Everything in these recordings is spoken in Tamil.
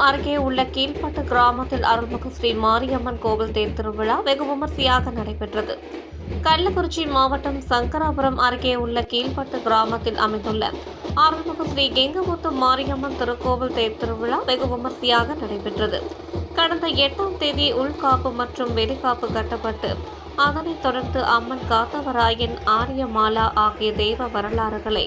அருகே உள்ள கீழ்பட்டு கிராமத்தில் அருள்மிகு ஸ்ரீ மாரியம்மன் கோவில் தேர் திருவிழா வெகு விமர்சையாக நடைபெற்றது. கள்ளக்குறிச்சி மாவட்டம் சங்கராபுரம் அருகே உள்ள கீழ்பட்டு கிராமத்தில் அமைந்துள்ள அருள்மிகு ஸ்ரீ கெங்கமுத்து மாரியம்மன் திருக்கோவில் தேர் திருவிழா வெகு விமர்சையாக நடைபெற்றது. கடந்த 8ஆம் தேதி உள்காப்பு மற்றும் வெளிக்காப்பு கட்டப்பட்டு அதனைத் தொடர்ந்து அம்மன் காத்தவராயன் ஆரியமாலா ஆகிய தெய்வ வரலாறுகளை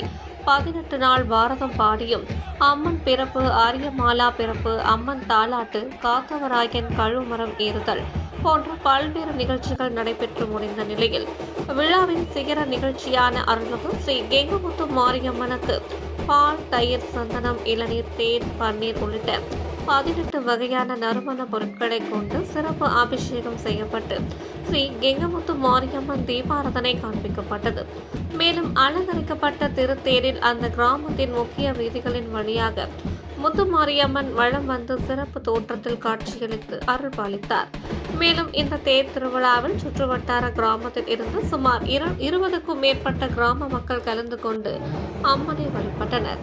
18 நாள் பாரதம் பாடியும், அம்மன் பிறப்பு, ஆரியமாலா பிறப்பு, அம்மன் தாலாட்டு, காத்தவராயன் கழுமரம் ஏறுதல் போன்ற பல்வேறு நிகழ்ச்சிகள் நடைபெற்று முடிந்த நிலையில் விழாவின் சிகர நிகழ்ச்சியான அருள்மிகு ஸ்ரீ கெங்கமுத்து மாரியம்மனுக்கு பால், தயிர், சந்தனம், இளநீர், தேன், பன்னீர் உள்ளிட்ட 18 வகையான நறுமண பொருட்களை கொண்டு சிறப்பு அபிஷேகம் செய்யப்பட்டு ஸ்ரீ கெங்கமுத்து மாரியம்மன் தீபாராதனை காண்பிக்கப்பட்டது. மேலும் அலங்கரிக்கப்பட்ட திருத்தேரில் அந்த கிராமத்தின் முக்கிய வீதிகளின் வழியாக முத்துமாரியம்மன் வலம் வந்து சிறப்பு தோற்றத்தில் காட்சியளித்து அருள் பாலித்தார். மேலும் இந்த தேர் திருவிழாவில் சுற்றுவட்டார கிராமத்தில் இருந்து சுமார் 20க்கும் மேற்பட்ட கிராம மக்கள் கலந்து கொண்டு அம்மனை வழிபட்டனர்.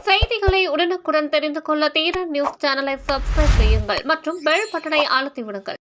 செய்திகளை உடனுக்குடன் தெரிந்து கொள்ள தீரன் நியூஸ் சேனலை சப்ஸ்கிரைப் செய்யுங்கள் மற்றும் பெல் பட்டனை அழுத்தி விடுங்கள்.